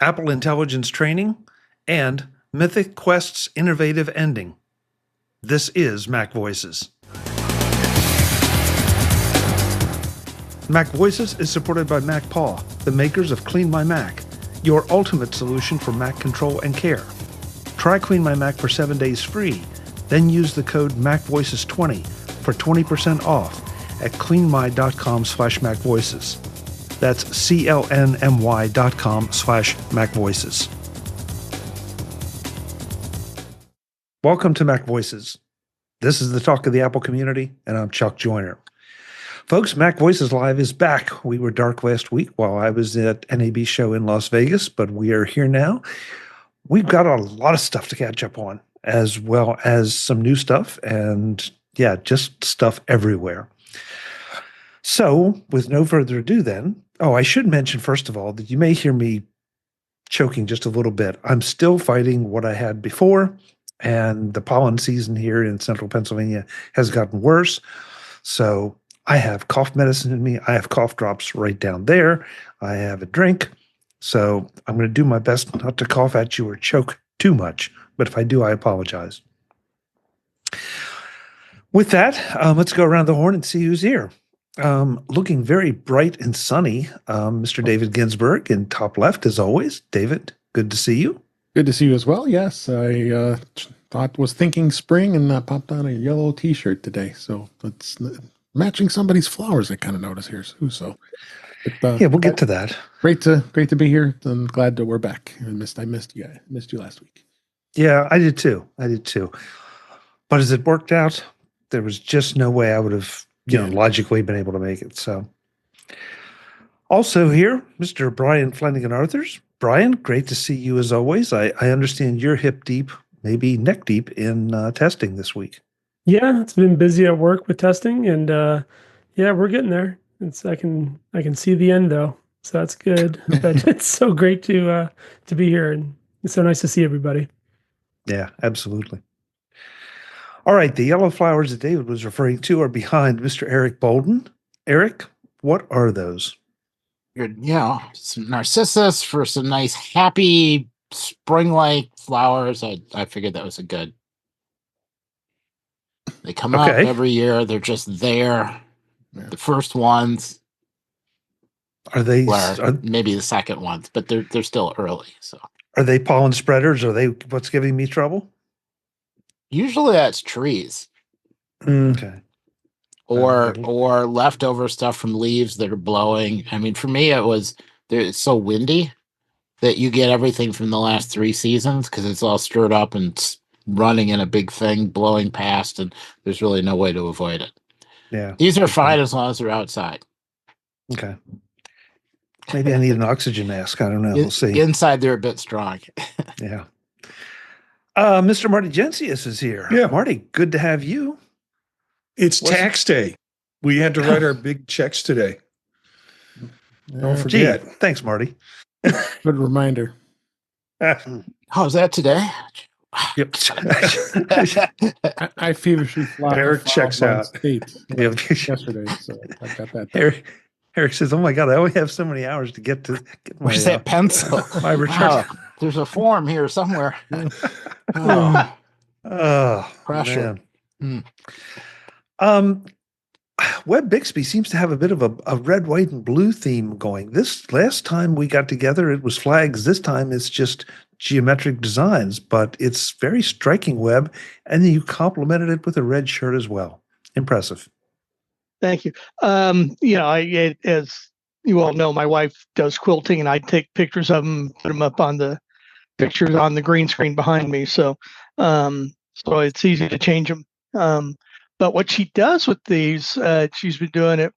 Apple Intelligence Training, and Mythic Quest's innovative ending. This is MacVoices. MacVoices is supported by MacPaw, the makers of Clean My Mac, your ultimate solution for Mac control and care. Try Clean My Mac for 7 days free, then use the code MacVoices20 for 20% off at cleanmy.com/MacVoices. That's clnmy.com/MacVoices. Welcome to MacVoices. This is the talk of the Apple community, and I'm Chuck Joyner. Folks, MacVoices Live is back. We were dark last week while I was at NAB show in Las Vegas, but we are here now. We've got a lot of stuff to catch up on, as well as some new stuff, and yeah, just stuff everywhere. So, with no further ado then, I should mention, first of all, that you may hear me choking just a little bit. I'm still fighting what I had before, and the pollen season here in central Pennsylvania has gotten worse. So I have cough medicine in me. I have cough drops right down there. I have a drink. So I'm going to do my best not to cough at you or choke too much. But if I do, I apologize. With that, let's go around the horn and see who's here. Looking very bright and sunny, Mr. David Ginsburg in top left, as always. David, good to see you. Good to see you as well. Yes, I was thinking spring and popped on a yellow T-shirt today. So it's matching somebody's flowers. I kind of notice here too. So, yeah, we'll get to that. Great to be here. I'm glad that we're back. I missed you guys. Missed you last week. Yeah, I did too. But as it worked out, there was just no way I would have, logically been able to make it. So, also here, Mr. Brian Flanigan-Arthurs. Brian, great to see you as always. I understand you're hip deep, maybe neck deep in testing this week. Yeah, it's been busy at work with testing, and we're getting there. I can see the end though, so that's good. But it's so great to be here, and it's so nice to see everybody. Yeah, absolutely. All right, the yellow flowers that David was referring to are behind Mr. Eric Bolden. Eric, what are those? Good, some narcissus for some nice, happy, spring-like flowers. I figured that was a good. They come up every year. They're just there. Yeah. The first ones. Are they? Maybe the second ones, but they're still early. So. Are they pollen spreaders? Are they what's giving me trouble? Usually that's trees. Okay. Or leftover stuff from leaves that are blowing. I mean, for me, it's so windy that you get everything from the last 3 seasons because it's all stirred up and running in a big thing, blowing past, and there's really no way to avoid it. Yeah. These are fine as long as they're outside. Okay. Maybe I need an oxygen mask. I don't know. We'll see. Inside, they're a bit strong. Yeah. Mr. Marty Jencius is here. Yeah. Marty, good to have you. It's tax day. We had to write our big checks today. Don't forget. Gee, thanks, Marty. Good reminder. Oh, is that today? Yep. I feverishly Eric checks out. Yesterday, so I got that. Eric says, "Oh my God, I only have so many hours to get my." Where's that pencil? My return. Wow, there's a form here somewhere. Pressure. Web Bixby seems to have a bit of a red, white, and blue theme going. This last time we got together, it was flags. This time it's just geometric designs, but it's very striking, Web. And then you complemented it with a red shirt as well. Impressive. Thank you. As you all know, my wife does quilting, and I take pictures of them, put them up on the pictures on the green screen behind me. So it's easy to change them. But what she does with these, she's been doing it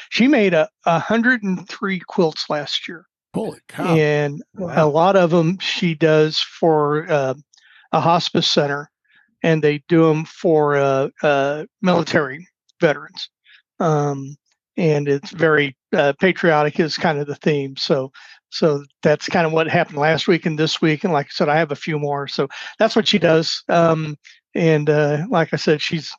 she made 103 quilts last year. Holy cow. And a lot of them she does for a hospice center, and they do them for military veterans. And it's very patriotic is kind of the theme. So that's kind of what happened last week and this week. And like I said, I have a few more. So that's what she does. And like I said, she's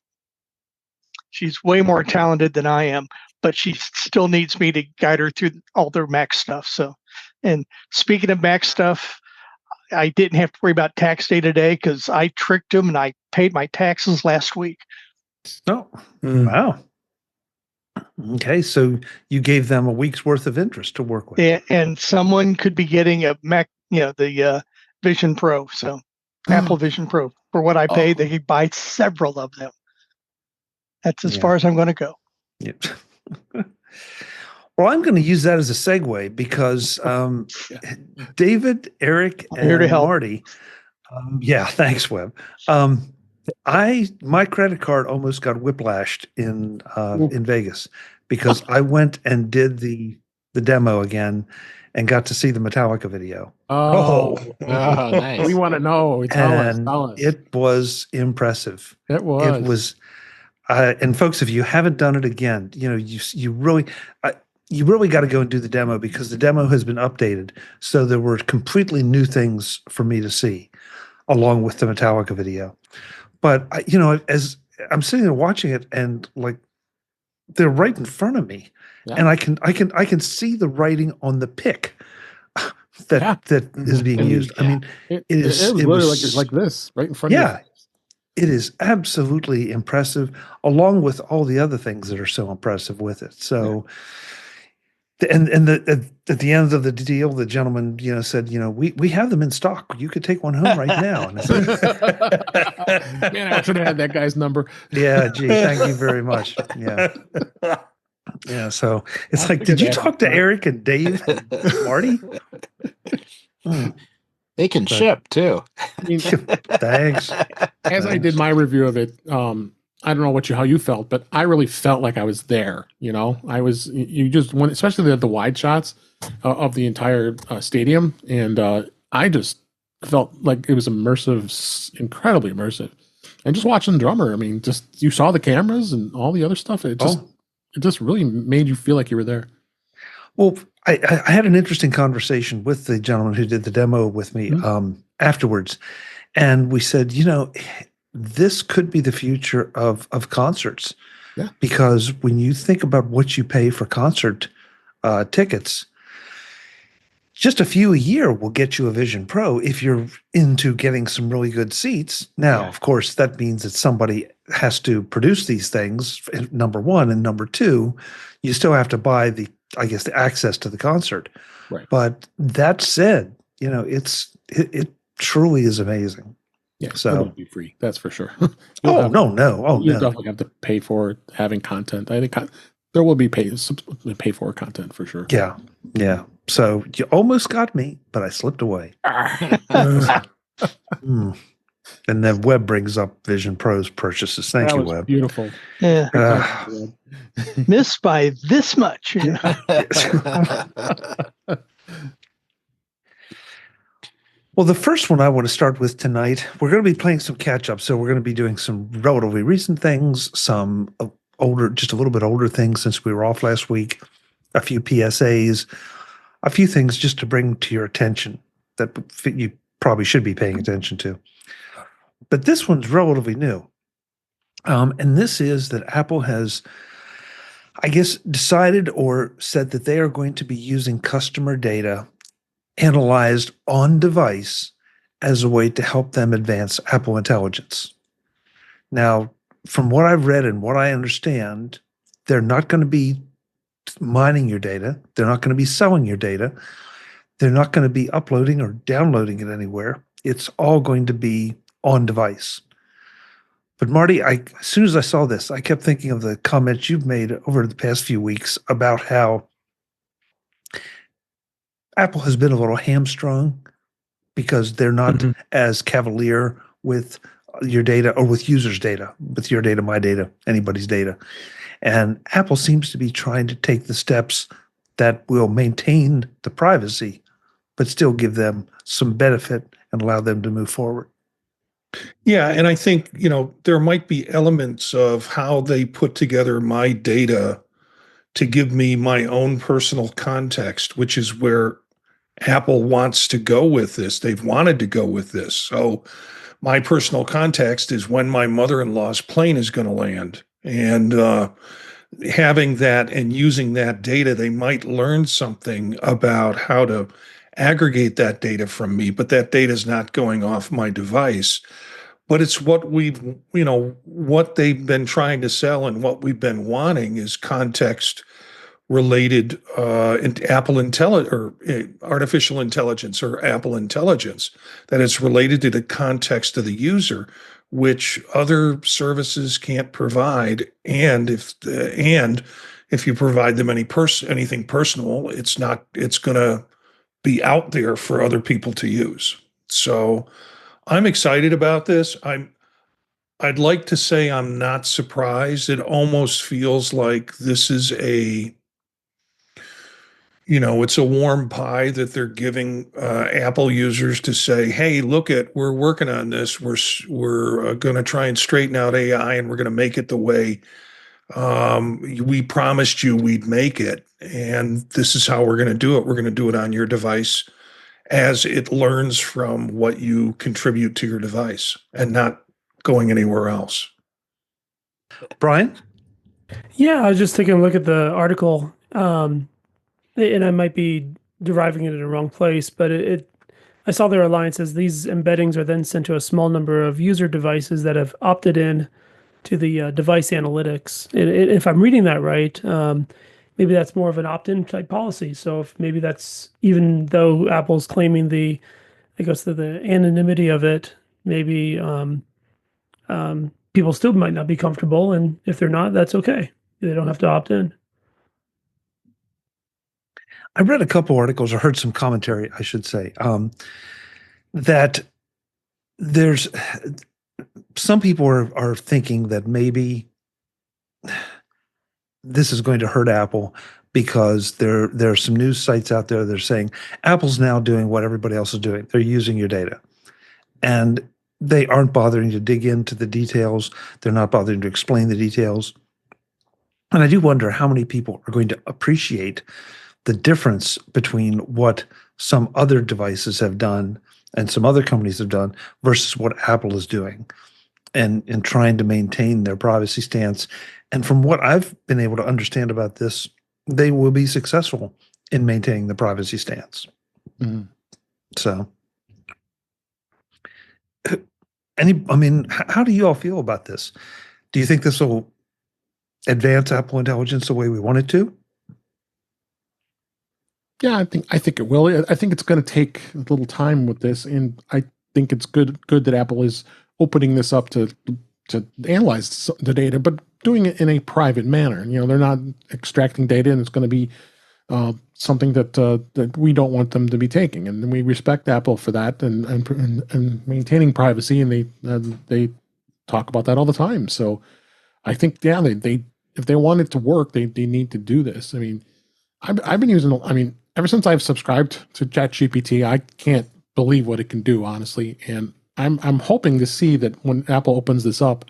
way more talented than I am, but she still needs me to guide her through all their Mac stuff. So And speaking of Mac stuff, I didn't have to worry about tax day today because I tricked them and I paid my taxes last week. Oh, wow. Okay, so you gave them a week's worth of interest to work with. And someone could be getting a Mac, the Vision Pro. So Apple Vision Pro for what I paid, they could buy several of them. That's as far as I'm going to go. Yep. Well, I'm going to use that as a segue because David, Eric, I'm here to and help. Marty. Thanks, Webb. My credit card almost got whiplashed in Vegas because I went and did the demo again and got to see the Metallica video. Oh, nice. We want to know. Tell us. It was impressive. It was. And folks, if you haven't done it again, you really got to go and do the demo because the demo has been updated. So there were completely new things for me to see along with the Metallica video. But as I'm sitting there watching it and like they're right in front of me and I can see the writing on the pick that is being used. I mean, it was like this right in front of you. It is absolutely impressive, along with all the other things that are so impressive with it. So, at the end of the deal, the gentleman, said, we have them in stock. You could take one home right now. And I said, man, I should have had that guy's number. Yeah, gee, thank you very much. Yeah. Yeah, so it's like, did you talk to Eric and Dave and Marty? They can ship too. Thanks. As I did my review of it, I don't know how you felt, but I really felt like I was there. You just went, especially the wide shots of the entire stadium, and I just felt like it was immersive, incredibly immersive. And just watching the drummer, I mean, just you saw the cameras and all the other stuff. It just really made you feel like you were there. Well, I had an interesting conversation with the gentleman who did the demo with me afterwards. And we said, this could be the future of concerts. Yeah. Because when you think about what you pay for concert tickets, just a few a year will get you a Vision Pro if you're into getting some really good seats. Now, of course, that means that somebody has to produce these things, number one. And number two, you still have to buy the access to the concert. Right. But that said, it truly is amazing. Yeah, so it won't be free. That's for sure. No. You definitely have to pay for having content. I think there will be pay for content for sure. Yeah. Yeah. So you almost got me, but I slipped away. And then Webb brings up Vision Pro's purchases. Thank you, Webb. Beautiful. Yeah. Missed by this much. Well, the first one I want to start with tonight, we're going to be playing some catch up. So we're going to be doing some relatively recent things, some older, just a little bit older things since we were off last week, a few PSAs, a few things just to bring to your attention that you probably should be paying attention to. But this one's relatively new. And this is that Apple has, decided or said that they are going to be using customer data analyzed on device as a way to help them advance Apple Intelligence. Now, from what I've read and what I understand, they're not going to be mining your data. They're not going to be selling your data. They're not going to be uploading or downloading it anywhere. It's all going to be on device. But Marty, as soon as I saw this, I kept thinking of the comments you've made over the past few weeks about how Apple has been a little hamstrung because they're not as cavalier with your data or with users' data, with your data, my data, anybody's data. And Apple seems to be trying to take the steps that will maintain the privacy, but still give them some benefit and allow them to move forward. Yeah, and I think, there might be elements of how they put together my data to give me my own personal context, which is where Apple wants to go with this. They've wanted to go with this. So my personal context is when my mother-in-law's plane is going to land. And having that and using that data, they might learn something about how to aggregate that data from me, but that data is not going off my device. But it's what what they've been trying to sell and what we've been wanting is context related artificial intelligence or Apple intelligence, that it's related to the context of the user, which other services can't provide. And if you provide them anything personal, it's going to be out there for other people to use. So I'm excited about this. I'd like to say I'm not surprised. It almost feels like this is it's a warm pie that they're giving Apple users to say, "Hey, we're working on this. We're going to try and straighten out AI, and we're going to make it the way we promised you we'd make it. And this is how we're going to do it. We're going to do it on your device as it learns from what you contribute to your device, and not going anywhere else." Brian? Yeah, I was just taking a look at the article, and I might be deriving it in the wrong place, but I saw their line says these embeddings are then sent to a small number of user devices that have opted in to the device analytics. If I'm reading that right, maybe that's more of an opt-in type policy. So if maybe that's, even though Apple's claiming the anonymity of it, maybe people still might not be comfortable, and if they're not, that's okay. They don't have to opt in. I read a couple articles, or heard some commentary, I should say, that there's some people are thinking that maybe this is going to hurt Apple, because there are some news sites out there that are saying Apple's now doing what everybody else is doing. They're using your data, and they aren't bothering to dig into the details. They're not bothering to explain the details. And I do wonder how many people are going to appreciate the difference between what some other devices have done and some other companies have done versus what Apple is doing, and trying to maintain their privacy stance. And from what I've been able to understand about this, they will be successful in maintaining the privacy stance. Mm-hmm. So, how do you all feel about this? Do you think this will advance Apple Intelligence the way we want it to? Yeah, I think it will. I think it's going to take a little time with this, and I think it's good that Apple is opening this up to analyze the data, but doing it in a private manner. They're not extracting data, and it's going to be something that we don't want them to be taking, and we respect Apple for that and maintaining privacy, and they talk about that all the time. So I think they if they want it to work, they need to do this. I've been using. Ever since I've subscribed to ChatGPT, I can't believe what it can do, honestly. And I'm hoping to see that when Apple opens this up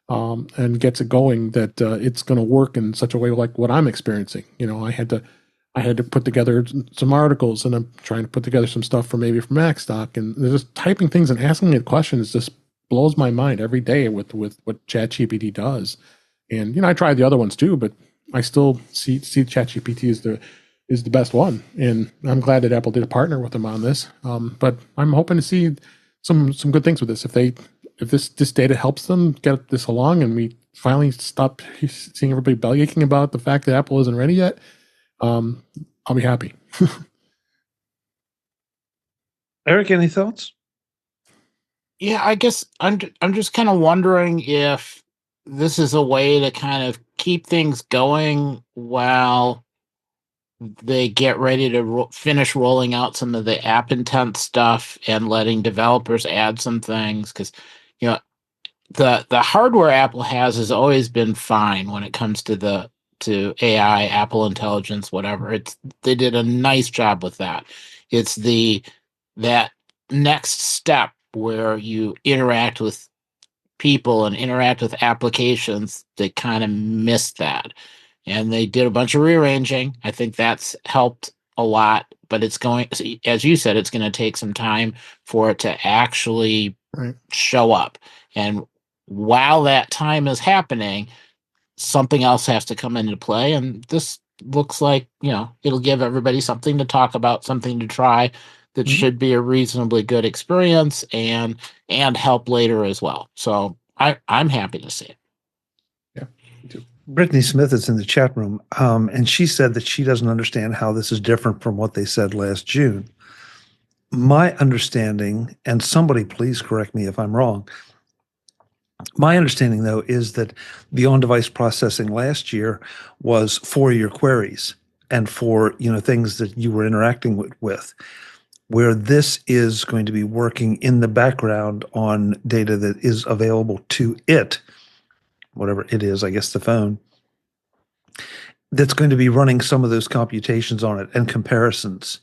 and gets it going, that it's going to work in such a way like what I'm experiencing. I had to put together some articles, and I'm trying to put together some stuff from Macstock, and they're just typing things and asking me questions just blows my mind every day with what ChatGPT does. And I tried the other ones too, but I still see ChatGPT is the best one, and I'm glad that Apple did partner with them on this. But I'm hoping to see some good things with this. If this data helps them get this along, and we finally stop seeing everybody bellyaching about the fact that Apple isn't ready yet, I'll be happy. Eric, any thoughts? Yeah, I guess I'm just kind of wondering if this is a way to kind of keep things going while they get ready to finish rolling out some of the app intent stuff and letting developers add some things, because the hardware Apple has always been fine when it comes to AI, Apple Intelligence, whatever. They did a nice job with that. It's that next step where you interact with people and interact with applications that kind of missed that. And they did a bunch of rearranging. I think that's helped a lot, but it's going, as you said, it's going to take some time for it to actually show up. And while that time is happening, something else has to come into play. And this looks like, it'll give everybody something to talk about, something to try that should be a reasonably good experience and help later as well. So I'm happy to see it. Brittany Smith is in the chat room, and she said that she doesn't understand how this is different from what they said last June. My understanding, and somebody please correct me if I'm wrong, my understanding, though, is that the on-device processing last year was for your queries and for things that you were interacting with, where this is going to be working in the background on data that is available to it, whatever it is, I guess the phone, that's going to be running some of those computations on it and comparisons.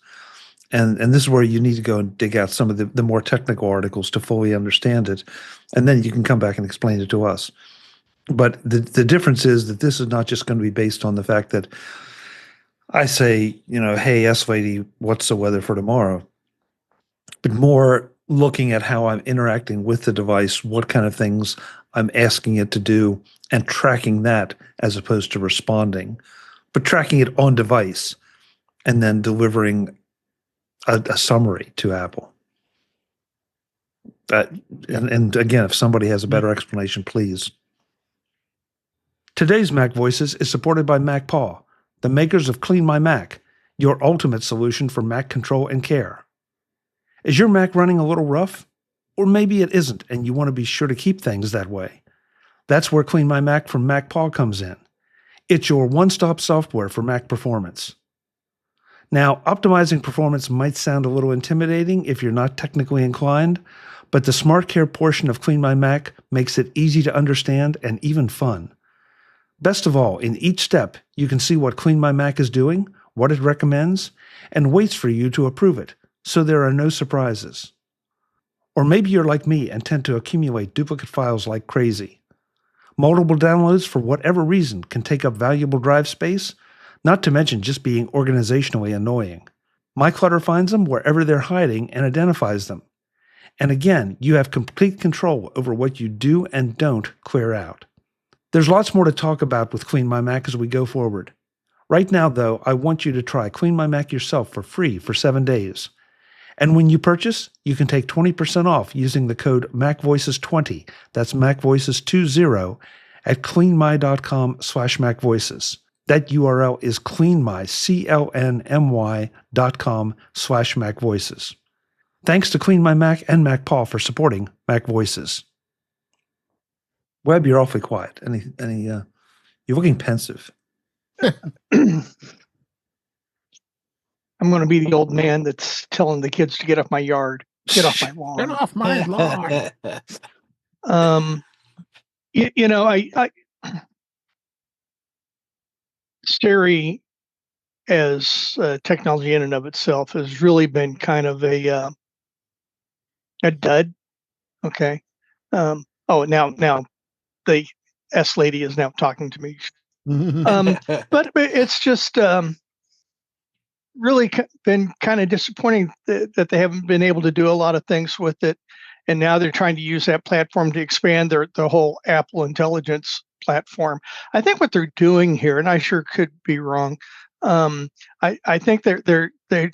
And this is where you need to go and dig out some of the more technical articles to fully understand it. And then you can come back and explain it to us. But the difference is that this is not just going to be based on the fact that I say, hey, S lady, what's the weather for tomorrow? But more looking at how I'm interacting with the device, what kind of things I'm asking it to do, and tracking that as opposed to responding, but tracking it on device and then delivering a summary to Apple. And again, if somebody has a better explanation, please. Today's Mac Voices is supported by MacPaw, the makers of Clean My Mac, your ultimate solution for Mac control and care. Is your Mac running a little rough? Or maybe it isn't, and you want to be sure to keep things that way. That's where Clean My Mac from MacPaw comes in. It's your one-stop software for Mac performance. Now, optimizing performance might sound a little intimidating if you're not technically inclined, but the Smart Care portion of Clean My Mac makes it easy to understand and even fun. Best of all, in each step, you can see what Clean My Mac is doing, what it recommends, and waits for you to approve it, so there are no surprises. Or maybe you're like me and tend to accumulate duplicate files like crazy. Multiple downloads for whatever reason can take up valuable drive space, not to mention just being organizationally annoying. MyClutter finds them wherever they're hiding and identifies them. And again, you have complete control over what you do and don't clear out. There's lots more to talk about with Clean My Mac as we go forward. Right now, though, I want you to try Clean My Mac yourself for free for 7 days. And when you purchase, you can take 20% off using the code MacVoices20. That's MacVoices20 at cleanmy.com/MacVoices. That URL is cleanmy, CLNMY.com/MacVoices. Thanks to Clean My Mac and MacPaw for supporting Mac Voices. Webb, you're awfully quiet. You're looking pensive. I'm going to be the old man that's telling the kids to get off my yard, get off my lawn. Get off my lawn. I Siri as technology in and of itself has really been kind of a dud. Okay. Now the S lady is now talking to me. But it's just really been kind of disappointing that they haven't been able to do a lot of things with it. And now they're trying to use that platform to expand the whole Apple Intelligence platform. I think what they're doing here, and I sure could be wrong, I think they're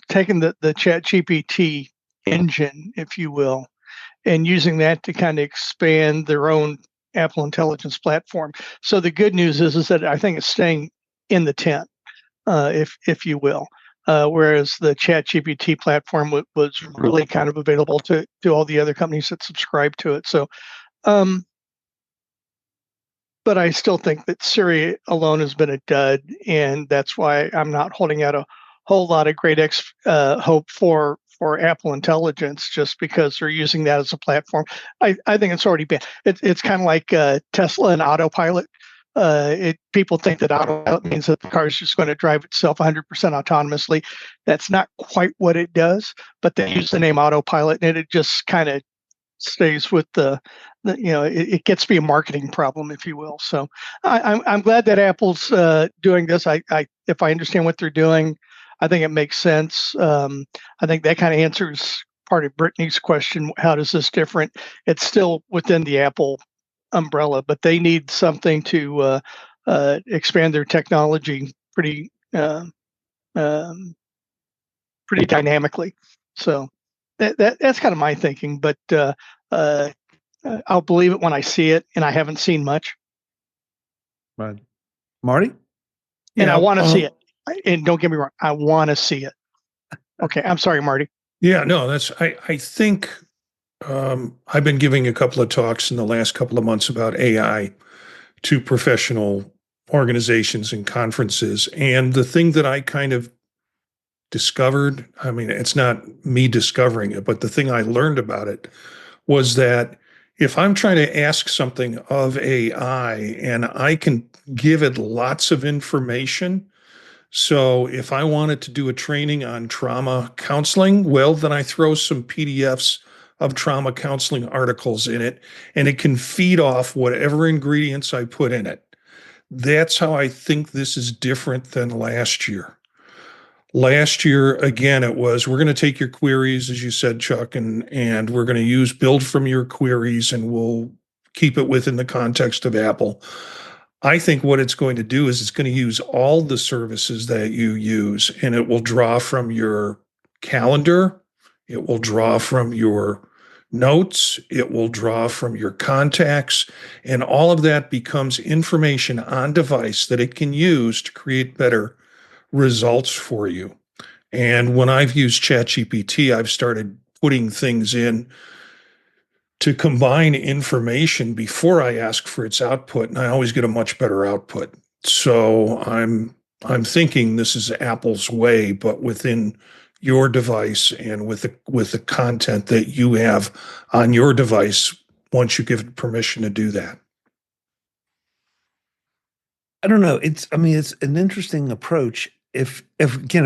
taking the ChatGPT engine, if you will, and using that to kind of expand their own Apple Intelligence platform. So the good news is that I think it's staying in the tent, if you will. Whereas the ChatGPT platform was really kind of available to all the other companies that subscribe to it. So, but I still think that Siri alone has been a dud, and that's why I'm not holding out a whole lot of great hope for Apple Intelligence, just because they're using that as a platform. I think it's already been. It's kind of like Tesla and autopilot. People think that autopilot means that the car is just going to drive itself 100% autonomously. That's not quite what it does, but they use the name autopilot, and it just kind of stays with it gets to be a marketing problem, if you will. So I'm glad that Apple's doing this. If I understand what they're doing, I think it makes sense. I think that kind of answers part of Brittany's question. How does this different? It's still within the Apple umbrella, but they need something to expand their technology pretty pretty dynamically. So that's kind of my thinking. But I'll believe it when I see it, and I haven't seen much. Right, Marty. And I want to see it. And don't get me wrong, I want to see it. Okay, I'm sorry, Marty. Yeah, no, I think I've been giving a couple of talks in the last couple of months about AI to professional organizations and conferences. And the thing that I kind of discovered, I mean, it's not me discovering it, but the thing I learned about it was that if I'm trying to ask something of AI and I can give it lots of information, so if I wanted to do a training on trauma counseling, well, then I throw some PDFs of trauma counseling articles in it, and it can feed off whatever ingredients I put in it. That's how I think this is different than last year. Last year, again, it was, we're going to take your queries, as you said, Chuck, and we're going to build from your queries, and we'll keep it within the context of Apple. I think what it's going to do is it's going to use all the services that you use, and it will draw from your calendar. It will draw from your notes. It will draw from your contacts, and all of that becomes information on device that it can use to create better results for you. And when I've used ChatGPT, I've started putting things in to combine information before I ask for its output, and I always get a much better output. So I'm thinking this is Apple's way, but within your device and with the content that you have on your device once you give it permission to do that. I don't know. It's an interesting approach. If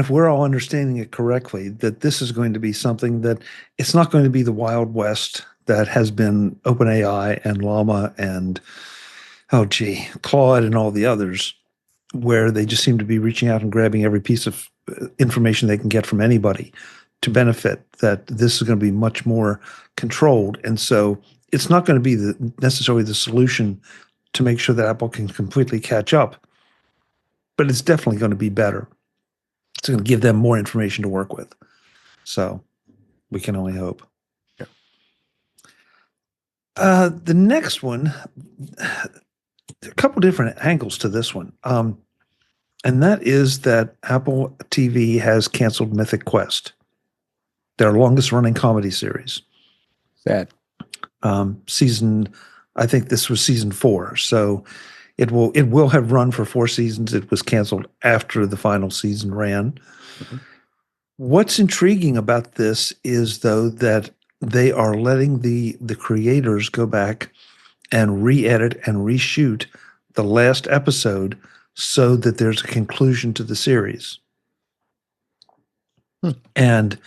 we're all understanding it correctly, that this is going to be something that it's not going to be the Wild West that has been OpenAI and Llama and Claude and all the others, where they just seem to be reaching out and grabbing every piece of information they can get from anybody to benefit. That this is going to be much more controlled, and so it's not going to be necessarily the solution to make sure that Apple can completely catch up, but it's definitely going to be better. It's going to give them more information to work with. So we can only hope. Yeah. The next one, a couple different angles to this one. And that is that Apple TV has canceled Mythic Quest, their longest running comedy series. Sad. I think this was season 4. So it will have run for 4 seasons. It was canceled after the final season ran. Mm-hmm. What's intriguing about this is, though, that they are letting the creators go back and re-edit and reshoot the last episode so that there's a conclusion to the series. And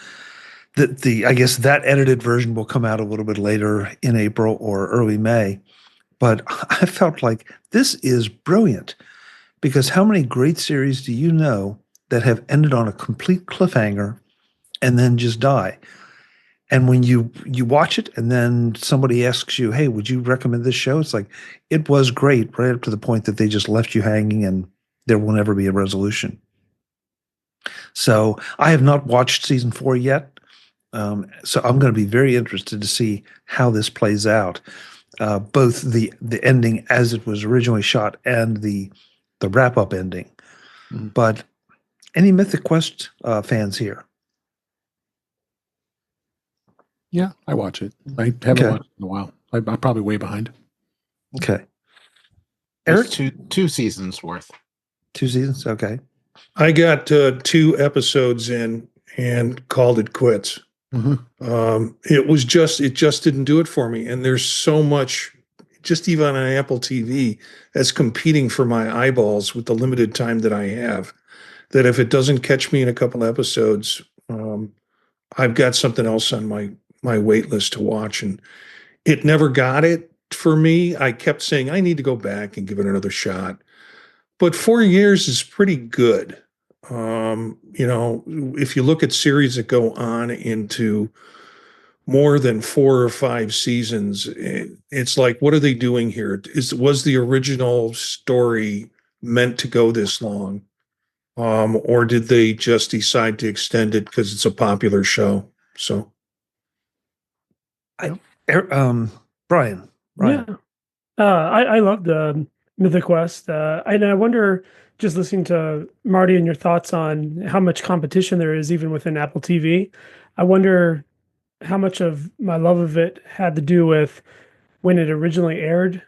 I guess that edited version will come out a little bit later in April or early May. But I felt like this is brilliant, because how many great series do you know that have ended on a complete cliffhanger and then just die? And when you watch it and then somebody asks you, hey, would you recommend this show? It's like, it was great right up to the point that they just left you hanging and there will never be a resolution. So I have not watched season 4 yet. So I'm going to be very interested to see how this plays out. Both the ending as it was originally shot and the wrap-up ending. Mm-hmm. But any Mythic Quest fans here? Yeah, I watch it. I haven't watched it in a while. I'm probably way behind. Okay. Eric? Two seasons worth. 2 seasons? Okay. I got 2 episodes in and called it quits. Mm-hmm. It just didn't do it for me. And there's so much, just even on Apple TV, that's competing for my eyeballs with the limited time that I have, that if it doesn't catch me in a couple episodes, I've got something else on my wait list to watch. And it never got it for me. I kept saying, I need to go back and give it another shot. But 4 years is pretty good. If you look at series that go on into more than 4 or 5 seasons, it's like, what are they doing here? Was the original story meant to go this long? Or did they just decide to extend it because it's a popular show? So, Brian. Yeah. I love the Mythic Quest. And I wonder, just listening to Marty and your thoughts on how much competition there is even within Apple TV, I wonder how much of my love of it had to do with when it originally aired.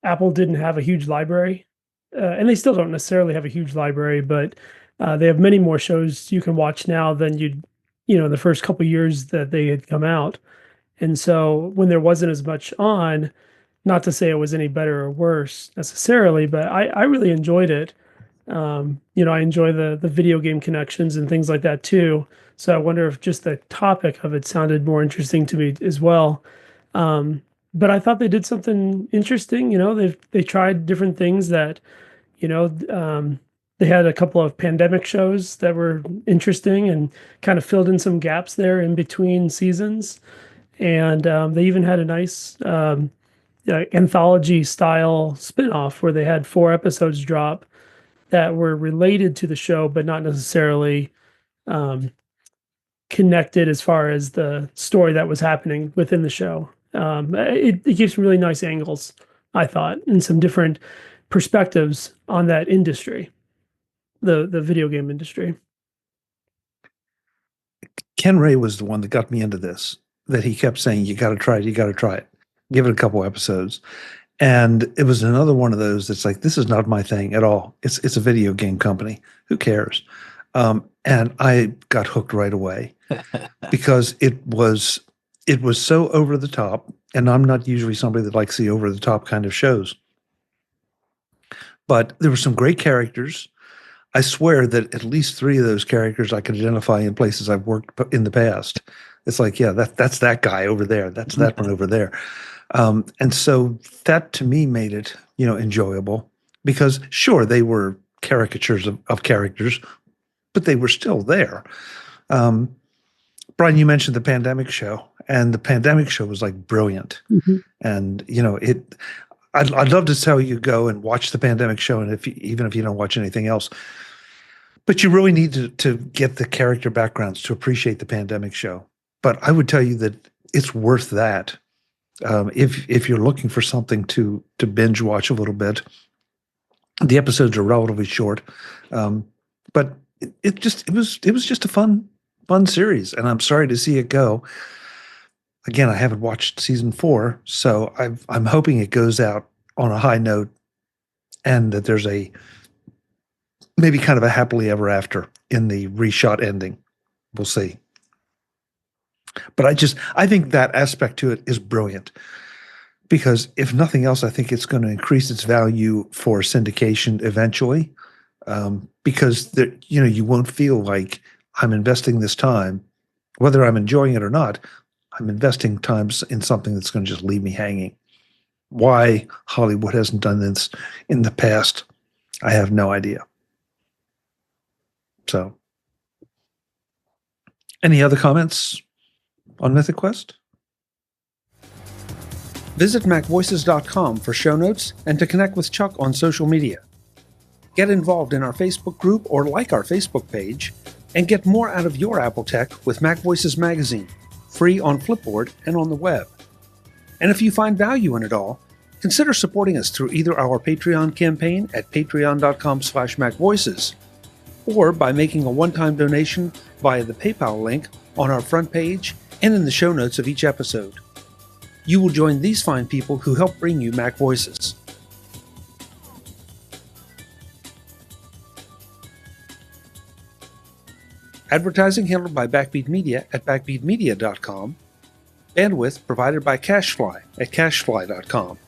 Apple didn't have a huge library, and they still don't necessarily have a huge library, but they have many more shows you can watch now than the first couple years that they had come out. And so when there wasn't as much on, not to say it was any better or worse necessarily, but I really enjoyed it. I enjoy the video game connections and things like that too. So I wonder if just the topic of it sounded more interesting to me as well. But I thought they did something interesting. They tried different things that, they had a couple of pandemic shows that were interesting and kind of filled in some gaps there in between seasons. And they even had a nice anthology style spinoff where they had 4 episodes drop that were related to the show, but not necessarily connected as far as the story that was happening within the show. It gives some really nice angles, I thought, and some different perspectives on that industry, the video game industry. Ken Ray was the one that got me into this, that he kept saying, you got to try it. Give it a couple episodes. And it was another one of those that's like, this is not my thing at all. It's a video game company. Who cares? And I got hooked right away because it was so over the top. And I'm not usually somebody that likes the over the top kind of shows. But there were some great characters. I swear that at least 3 of those characters I could identify in places I've worked in the past. It's like, yeah, that's that guy over there. That's that one over there. And so that to me made it, enjoyable because sure, they were caricatures of characters, but they were still there. Brian, you mentioned the pandemic show, and the pandemic show was like brilliant. Mm-hmm. And, I'd love to tell you go and watch the pandemic show. And even if you don't watch anything else, but you really need to get the character backgrounds to appreciate the pandemic show. But I would tell you that it's worth that. If you're looking for something to binge watch a little bit, the episodes are relatively short, but it was just a fun series, and I'm sorry to see it go. Again, I haven't watched season 4, so I'm hoping it goes out on a high note, and that there's maybe kind of a happily ever after in the reshot ending. We'll see. But I think that aspect to it is brilliant because if nothing else, I think it's going to increase its value for syndication eventually, because you won't feel like I'm investing this time, whether I'm enjoying it or not. I'm investing time in something that's going to just leave me hanging. Why Hollywood hasn't done this in the past, I have no idea. So, any other comments on Mythic Quest? Visit MacVoices.com for show notes and to connect with Chuck on social media. Get involved in our Facebook group or like our Facebook page, and get more out of your Apple tech with MacVoices Magazine, free on Flipboard and on the web. And if you find value in it all, consider supporting us through either our Patreon campaign at patreon.com/MacVoices, or by making a one-time donation via the PayPal link on our front page and in the show notes of each episode. You will join these fine people who help bring you Mac Voices. Advertising handled by Backbeat Media at backbeatmedia.com. Bandwidth provided by CashFly at cashfly.com.